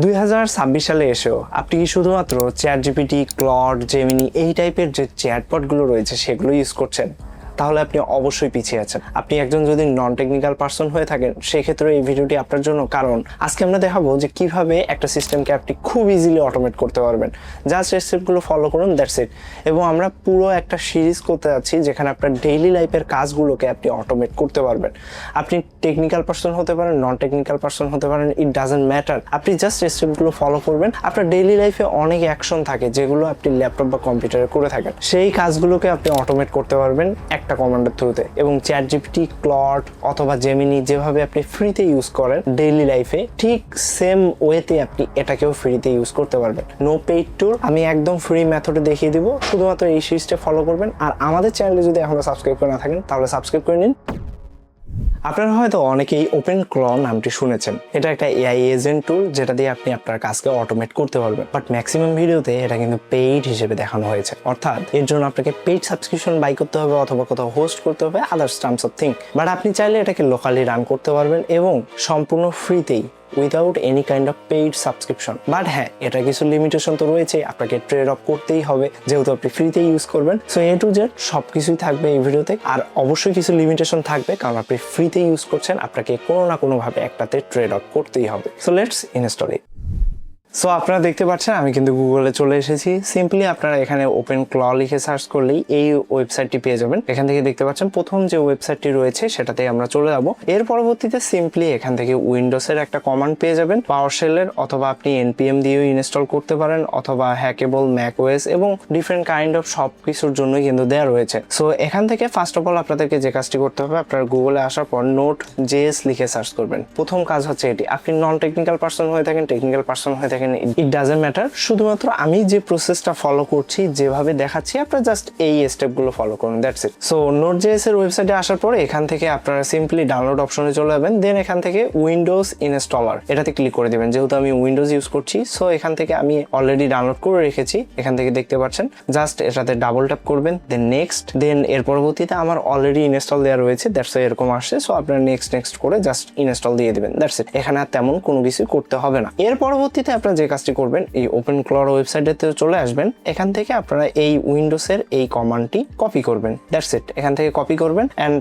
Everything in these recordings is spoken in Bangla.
2026 সালে এসেও আপনি কি শুধুমাত্র চ্যাট জিপিটি, ক্লড, জেমিনি এই টাইপের যে চ্যাটবটগুলো রয়েছে সেগুলো ইউজ করছেন? তাহলে আপনি অবশ্যই পিছিয়ে আছেন। আপনি একজন যদি নন টেকনিক্যাল পারসন হয়ে থাকেন সেক্ষেত্রে এই ভিডিওটি আপনার জন্য, কারণ আজকে আমরা দেখাবো যে কিভাবে একটা সিস্টেমকে আপনি খুব ইজিলি অটোমেট করতে পারবেন। জাস্ট স্টেপগুলো ফলো করুন, দ্যাটস ইট। এবং আমরা পুরো একটা সিরিজ করতে যাচ্ছি যেখানে আপনার ডেইলি লাইফের কাজগুলোকে আপনি অটোমেট করতে পারবেন। আপনি টেকনিক্যাল পারসন হতে পারেন, নন টেকনিক্যাল পারসন হতে পারেন, ইট ডাজেন্ট ম্যাটার। আপনি জাস্ট স্টেপগুলো ফলো করবেন। আপনার ডেইলি লাইফে অনেক অ্যাকশন থাকে যেগুলো আপনি ল্যাপটপ বা কম্পিউটারে করে থাকেন, সেই কাজগুলোকে আপনি অটোমেট করতে পারবেন একটা কমান্ডের থ্রুতে। এবং চ্যাট জিপিটি, ক্লড অথবা জেমিনি যেভাবে আপনি ফ্রিতে ইউজ করেন ডেইলি লাইফে, ঠিক সেম ওয়েতে আপনি এটাকেও ফ্রিতে ইউজ করতে পারবেন। নো পেইড টুল, আমি একদম ফ্রি মেথডে দেখিয়ে দিব। শুধুমাত্র এই সিরিজটা ফলো করবেন। আর আমাদের চ্যানেলে যদি এখনো সাবস্ক্রাইব করে না থাকেন তাহলে সাবস্ক্রাইব করে নিন। আপনারা হয়তো অনেকেই ওপেন ক্ল নামটি শুনেছেন। এটা একটা এআই এজেন্ট টুল যেটা দিয়ে আপনি আপনার কাজকে অটোমেট করতে পারবেন। বাট ম্যাক্সিমাম ভিডিওতে এটা কিন্তু পেইড হিসেবে দেখানো হয়েছে, অর্থাৎ এর জন্য আপনাকে পেইড সাবস্ক্রিপশন বাই করতে হবে অথবা কোথাও হোস্ট করতে হবে, others terms of thing. But আপনি চাইলে এটাকে লোকালি রান করতে পারবেন এবং সম্পূর্ণ ফ্রিতেই, without any kind of paid subscription. But হ্যাঁ, এটা কিছু লিমিটেশন তো রয়েছে, আপনাকে ট্রেড অফ করতেই হবে যেহেতু আপনি ফ্রিতে ইউজ করবেন। সো এ টু জেড সবকিছুই থাকবে এই ভিডিওতে। আর অবশ্যই কিছু লিমিটেশন থাকবে, কারণ আপনি ফ্রিতে ইউজ করছেন, আপনাকে কোনো না কোনোভাবে একটাতে ট্রেড অফ করতেই হবে। So let's install it. So আপনারা দেখতে পাচ্ছেন আমি কিন্তু গুগলে চলে এসেছি। সিম্পলি আপনারা এখানে ওপেন ক্ল লিখে সার্চ করলেই এই ওয়েবসাইটটি পেয়ে যাবেন। এখান থেকে দেখতে পাচ্ছেন প্রথম যে ওয়েবসাইটটি রয়েছে সেটাতে আমরা চলে যাব। এর পরবর্তীতে সিম্পলি এখান থেকে উইন্ডোজের একটা কমান্ড পেয়ে যাবেন, পাওয়ারশেলের, অথবা আপনি npm দিয়েও ইনস্টল করতে পারেন, অথবা হ্যাকেবল, ম্যাকওএস এবং ডিফারেন্ট কাইন্ড অফ সব কিছুর জন্যই কিন্তু দেওয়া রয়েছে। সো এখান থেকে ফার্স্ট অফ অল আপনাদেরকে যে কাজটি করতে হবে, আপনারা গুগলে আসার পর Node.js লিখে সার্চ করবেন। প্রথম কাজ হচ্ছে এটি। আপনি নন টেকনিক্যাল পারসন হয়ে থাকেন, টেকনিক্যাল পারসন হয়ে থাকেন, ইট ডাজেন্ট ম্যাটার। শুধুমাত্র আমি যে প্রসেসটা ফলো করছি, যেভাবে দেখাচ্ছি, আপনারা জাস্ট এই স্টেপগুলো ফলো করুন, দ্যাটস ইট। সো Node.js এর ওয়েবসাইটে আসার পরে এখান থেকে আপনারা সিম্পলি ডাউনলোড অপশনে চলে যাবেন। দেন এখান থেকে উইন্ডোজ ইনস্টলার এটাতে ক্লিক করে দিবেন। যেহেতু আমি উইন্ডোজ ইউজ করছি, সো এখান থেকে আমি অলরেডি ডাউনলোড করে রেখেছি। এখান থেকে দেখতে পাচ্ছেন, জাস্ট এটাতে ডাবল ট্যাপ করবেন, দেন নেক্সট। দেন এর পরবর্তীতে আমার অলরেডি ইনস্টল দেওয়া রয়েছে, দ্যাটস ওয়াই এরকম আসছে। সো আপনারা নেক্সট করে জাস্ট ইনস্টল দিয়ে দিবেন, দ্যাটস ইট। এখানে আর তেমন কোনো কিছু করতে হবে না। এর পরবর্তীতে আপনারা যে কাজটি করবেন, এই ওপেন ক্লড ওয়েবসাইটেতে চলে আসবেন। এখান থেকে আপনারা এই উইন্ডোজের এই কমান্ডটি কপি করবেন, দ্যাটস ইট। এখান থেকে কপি করবেন এন্ড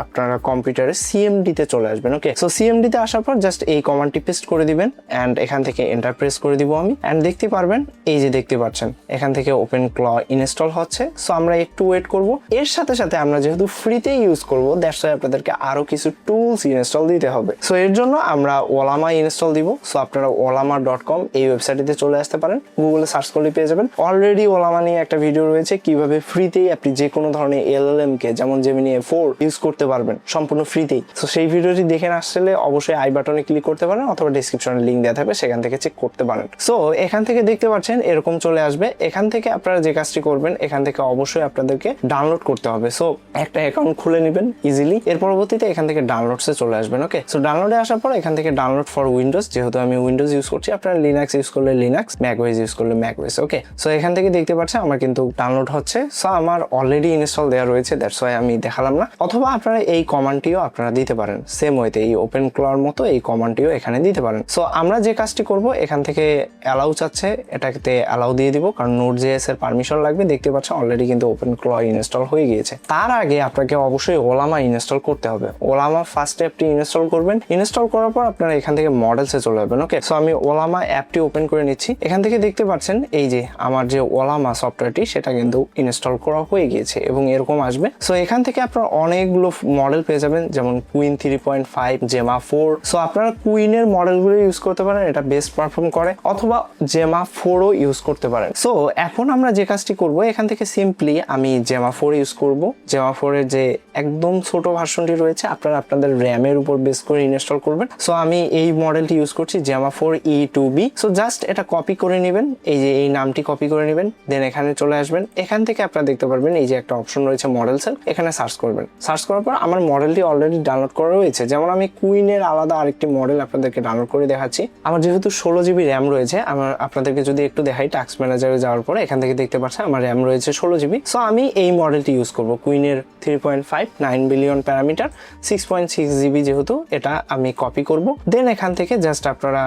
আপনারা কম্পিউটারে সিএমডি তে চলে আসবেন। ওকে, সো সিএমডি তে আসার পর জাস্ট এই কমান্ডটি পেস্ট করে দিবেন এন্ড এখান থেকে এন্টার প্রেস করে দিব আমি। এন্ড দেখতে পারবেন, এই যে দেখতে পাচ্ছেন এখান থেকে ওপেন ক্লড ইনস্টল হচ্ছে। সো আমরা একটু ওয়েট করব। এর সাথে সাথে আমরা যেহেতু ফ্রিতে ইউজ করব, দ্যাটস ওয়াই আপনাদেরকে আরো কিছু টুলস ইনস্টল দিতে হবে। সো এর জন্য আমরা ওলামা ইনস্টল দিব। সো আপনারা olama.com এই ওয়েবসাইটে চলে আসতে পারেন, গুগলে সার্চ করলে পেয়ে যাবেন। অলরেডি ওলামা নিয়ে একটা ভিডিও রয়েছে কিভাবে ফ্রিতেই আপনি যে কোনো ধরনের এলএলএম কে, যেমন জেমিনি A4 ইউজ করতে পারবেন সম্পূর্ণ ফ্রিতেই। তো সেই ভিডিওটি দেখে আসলে অবশ্যই আই বাটনে ক্লিক করতে পারেন অথবা ডেসক্রিপশনে লিংক দেওয়া থাকবে, সেখান থেকে চেক করতে পারেন। সো এখান থেকে দেখতে পাচ্ছেন এরকম চলে আসবে। এখান থেকে আপনারা যে কাজটি করবেন, এখান থেকে অবশ্যই আপনাদেরকে ডাউনলোড করতে হবে। সো একটা অ্যাকাউন্ট খুলে নেবেন ইজিলি। এর পরবর্তীতে এখান থেকে ডাউনলোডসে চলে আসবেন। ওকে, সো ডাউনলোডে আসার পর এখান থেকে ডাউনলোড ফর উইন্ডোজ, যেহেতু আমি উইন্ডোজ ইউজ করছি, আপনারা লিনাক্স ইউজ করলে লিনাক্স, ম্যাকওএস ইউজ করলে ম্যাকওএস। ওকে, সো এখান থেকে দেখতে পাচ্ছেন আমার কিন্তু ডাউনলোড হচ্ছে। সো আমার অলরেডি ইনস্টল দেওয়া রয়েছে, দ্যাটস ওয়াই আমি দেখালাম না। অথবা আপনারা এই কমান্ডটিও আপনারা দিতে পারেন সেম ওয়েতে, এই ওপেন ক্লড মতো এই কমান্ডটিও এখানে দিতে পারেন। সো আমরা যে কাজটি করব, এখান থেকে অ্যালাউ চাচ্ছে, এটাকে অ্যালাউ দিয়ে দিব, কারণ Node.js এর পারমিশন লাগবে। দেখতে পাচ্ছেন অলরেডি কিন্তু ওপেন ক্লড ইনস্টল হয়ে গিয়েছে। তার আগে আপনাকে অবশ্যই ওলামা ইনস্টল করতে হবে। ওলামা ফার্স্ট অ্যাপটি ইনস্টল করবেন। ইনস্টল করার পর আপনারা এখান থেকে মডেলসে চলে যাবেন। ওকে, সো আমি ওলামা অ্যাপটি ওপেন করে নিচ্ছি। এখান থেকে দেখতে পাচ্ছেন এই যে আমার যে ওলামা সফটওয়্যারটি, সেটা কিন্তু ইনস্টল করা হয়ে গিয়েছে এবং এরকম আসবে। সো এখান থেকে আপনারা অনেকগুলো মডেল পেয়ে যাবেন, যেমন কুইন 3.5, জেমা 4। সো আপনারা কুইনের মডেলগুলো ইউজ করতে পারেন, এটা বেস্ট পারফর্ম করে, অথবা জেমা 4ও ইউজ করতে পারেন। সো এখন আমরা যে কাজটি করব, এখান থেকে সিম্পলি আমি জেমা 4 ইউজ করব। জেমা 4 এর যে একদম ছোট ভার্সনটি রয়েছে, আপনারা আপনাদের র্যামের উপর বেস করে ইনস্টল করবেন। সো আমি এই মডেলটি ইউজ করছি, জেমা 4 E2B। সো জাস্ট এটা কপি করে নেবেন, এই যে এই নামটি কপি করে নেবেন, দেন এখানে চলে আসবেন। এখান থেকে আপনারা দেখতে পারবেন এই যে একটা অপশন রয়েছে মডেল সেল, এখানে সার্চ করবেন। সার্চ করার পর আমার মডেলটি অলরেডি ডাউনলোড করা রয়েছে। যেমন আমি কুইনের আলাদা আরেকটি মডেল আপনাদেরকে ডাউনলোড করে দেখাচ্ছি। আমার যেহেতু 16GB র্যাম রয়েছে, আমার আপনাদেরকে যদি একটু দেখাই, টাস্ক ম্যানেজারে যাওয়ার পরে এখান থেকে দেখতে পাচ্ছেন আমার র্যাম রয়েছে 16GB। সো আমি এই মডেলটি ইউজ করব, কুইনের 3.5, 9 বিলিয়ন প্যারামিটার, 6.6GB, যেহেতু এটা আমি কপি করব। দেন এখান থেকে জাস্ট আপনারা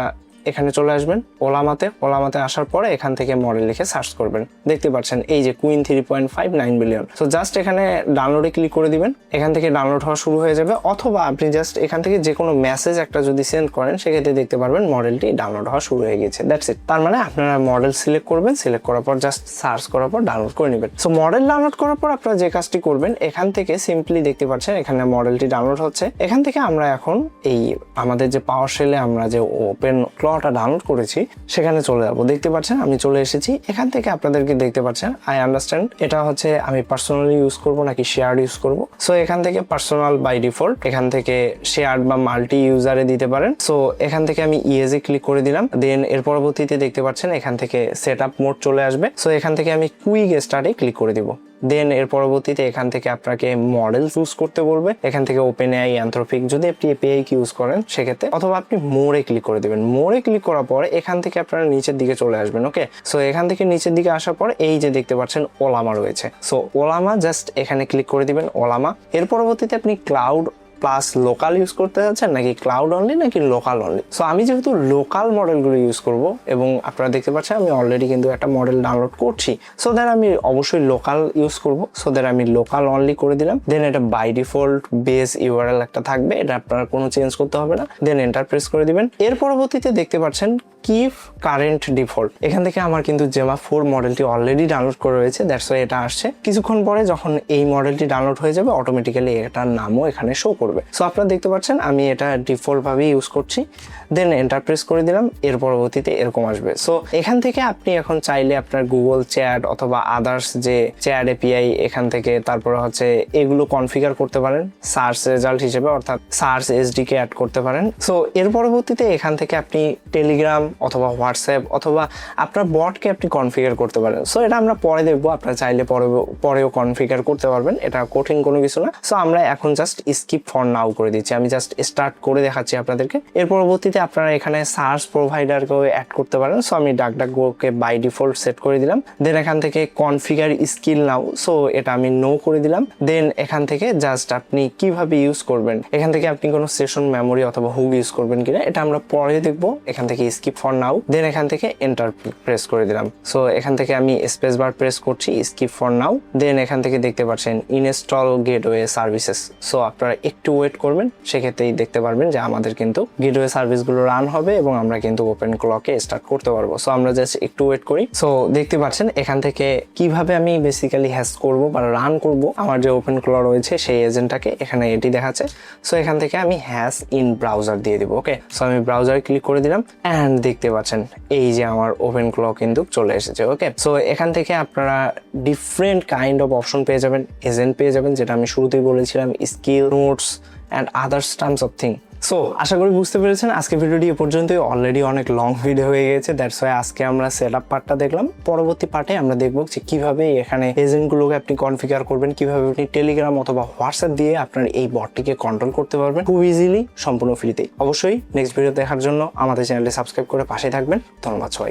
এখানে চলে আসবেন ওলামাতে আসার পরে এখান থেকে মডেল লিখে সার্চ করবেন। দেখতে পাচ্ছেন এই যে কুইন 3.59 বিলিয়ন। সো জাস্ট এখানে ডাউনলোডে ক্লিক করে দিবেন, এখান থেকে ডাউনলোড হওয়া শুরু হয়ে যাবে। অথবা আপনি জাস্ট এখান থেকে যে কোনো মেসেজ একটা যদি সেন্ড করেন সেক্ষেত্রে দেখতে পারবেন মডেলটি ডাউনলোড হওয়া শুরু হয়ে গেছে। That's it. তার মানে আপনারা মডেল সিলেক্ট করবেন, সিলেক্ট করার পর জাস্ট সার্চ করার পর ডাউনলোড করে নেবেন। সো মডেল ডাউনলোড করার পর আপনারা যে কাজটি করবেন, এখান থেকে সিম্পলি দেখতে পাচ্ছেন এখানে মডেলটি ডাউনলোড হচ্ছে। এখান থেকে আমরা এখন এই আমাদের যে পাওয়ার শেলে আমরা যে ওপেন ক্লটা ডাউনলোড করেছি সেখানে চলে যাবো। দেখতে পাচ্ছেন আমি চলে এসেছি। এখান থেকে আপনাদেরকে দেখতে পাচ্ছেন আই আন্ডারস্ট্যান্ড এটা হচ্ছে আমি পার্সোনালি ইউজ করব নাকি শেয়ার্ড ইউজ করব। সো এখান থেকে পার্সোনাল বাই ডিফল্ট, এখান থেকে শেয়ার্ড বা মাল্টি ইউজারে দিতে পারেন। সো এখান থেকে আমি ইএজে ক্লিক করে দিলাম। দেন এর পরবর্তীতে দেখতে পাচ্ছেন এখান থেকে সেট আপ মোড চলে আসবে। সো এখান থেকে আমি কুইক স্টার্টে ক্লিক করে দিব। দেন এর পরবর্তীতে এখান থেকে আপনাকে মডেল চুজ করতে বলবে। এখান থেকে ওপেন এআই, অ্যানথ্রোপিক যদি আপনি এপিআই ইউজ করেন সেক্ষেত্রে, অথবা আপনি মোরে ক্লিক করে দেবেন। মোরে ক্লিক করার পরে এখান থেকে আপনারা নিচের দিকে চলে আসবেন। ওকে, সো এখান থেকে নিচের দিকে আসার পর এই যে দেখতে পাচ্ছেন ওলামা রয়েছে। সো ওলামা জাস্ট এখানে ক্লিক করে দিবেন ওলামা। এর পরবর্তীতে আপনি ক্লাউড প্লাস লোকাল ইউজ করতে যাচ্ছেন নাকি ক্লাউড অনলি নাকি লোকাল অনলি। সো আমি যেহেতু লোকাল মডেলগুলো ইউজ করব এবং আপনারা দেখতে পাচ্ছেন আমি অলরেডি কিন্তু একটা মডেল ডাউনলোড করছি, সো দ্যাট আমি অবশ্যই লোকাল ইউজ করব। সো দ্যাট আমি লোকাল অনলি করে দিলাম। দেন এটা বাই ডিফল্ট বেস ইউআরএল একটা থাকবে, এটা আপনারা কোনো চেঞ্জ করতে হবে না। দেন এন্টার প্রেস করে দিবেন। এর পরবর্তীতে দেখতে পাচ্ছেন কিপ কারেন্ট ডিফল্ট। এখান থেকে আমার কিন্তু জেমা 4 মডেলটি অলরেডি ডাউনলোড করে রয়েছে, দ্যাটস ওয়াই এটা আসছে। কিছুক্ষণ পরে যখন এই মডেলটি ডাউনলোড হয়ে যাবে অটোমেটিক্যালি এটার নামও এখানে শো করবে। সো আপনারা দেখতে পাচ্ছেন আমি এটা ডিফল্ট ভাবে ইউজ করছি। দেন এন্টার প্রেস করে দিলাম। এর পরবর্তীতে এরকম আসবে। সো এখান থেকে আপনি এখন চাইলে আপনার গুগল চ্যাট অথবা আদার্স যে চ্যাট এপিআই এখান থেকে তারপরে হচ্ছে এগুলো কনফিগার করতে পারেন সার্চ রেজাল্ট হিসেবে, অর্থাৎ সার্চ এসডিকে অ্যাড করতে পারেন। সো এর পরবর্তীতে এখান থেকে আপনি টেলিগ্রাম অথবা হোয়াটসঅ্যাপ অথবা আপনার বটকে আপনি কনফিগার করতে পারেন। সো এটা আমরা পরে দেখবো, আপনারা চাইলে পরেও কনফিগার করতে পারবেন, এটা কঠিন কোনো কিছু না। সো আমরা এখন জাস্ট স্কিপ ফর নাও করে দিচ্ছি। আমি জাস্ট স্টার্ট করে দেখাচ্ছি আপনাদেরকে। এর পরবর্তীতে আপনারা এখানে সার্চ প্রোভাইডারকেও অ্যাড করতে পারেন। সো আমি ডাকডাকগোকে বাই ডিফল্ট সেট করে দিলাম। দেন এখান থেকে কনফিগার স্কিল নাও, সো এটা আমি নো করে দিলাম। দেন এখান থেকে জাস্ট আপনি কিভাবে ইউজ করবেন, এখান থেকে আপনি কোনো সেশন মেমোরি অথবা হুক ইউজ করবেন কিনা এটা আমরা পরে দেখবো। এখান থেকে স্কিপ ফর নাও, দেন এখান থেকে এন্টার প্রেস করে দিলাম। সো এখান থেকে আমি স্পেস বার প্রেস করছি, স্কিপ ফর নাও। দেন এখান থেকে দেখতে পাচ্ছেন ইনস্টল গেটওয়ে সার্ভিসেস। সো আপনারা একটু ওয়েট করবেন, সেক্ষেত্রেই দেখতে পারবেন যে আমাদের কিন্তু গেটওয়ে সার্ভিসগুলো রান হবে এবং আমরা কিন্তু ওপেন ক্লকে স্টার্ট করতে পারবো। সো আমরা জাস্ট একটু ওয়েট করি। সো দেখতে পাচ্ছেন এখান থেকে কিভাবে আমি বেসিক্যালি হ্যাশ করব বা রান করব আমার যে ওপেন ক্ল রয়েছে সেই এজেন্টটাকে, এখানে এটি দেখাচ্ছে। সো এখান থেকে আমি হ্যাশ ইন ব্রাউজার দিয়ে দিব। ওকে, সো আমি ব্রাউজারে ক্লিক করে দিলাম অ্যান্ড দেখতে পাচ্ছেন এই যে আমার ওপেন ক্ল কিন্তু চলে এসেছে। ওকে, সো এখান থেকে আপনারা ডিফারেন্ট কাইন্ড অফ অপশন পেয়ে যাবেন, এজেন্ট পেয়ে যাবেন, যেটা আমি শুরুতেই বলেছিলাম, skill, notes and others terms of thing. So আশা করি বুঝতে পেরেছেন। আজকে ভিডিওটি এ পর্যন্তই, অলরেডি অনেক লং ভিডিও হয়ে গেছে, দ্যাটস ওয়াই আজকে আমরা সেট আপ পার্টটা দেখলাম। পরবর্তী পার্টে আমরা দেখবো যে কিভাবে এখানে এজেন্টগুলোকে আপনি কনফিগার করবেন, কিভাবে আপনি টেলিগ্রাম অথবা হোয়াটসঅ্যাপ দিয়ে আপনার এই বটটিকে কন্ট্রোল করতে পারবেন খুব ইজিলি, সম্পূর্ণ ফ্রিতেই। অবশ্যই নেক্সট ভিডিও দেখার জন্য আমাদের চ্যানেলটি সাবস্ক্রাইব করে পাশে থাকবেন। ধন্যবাদ সবাই।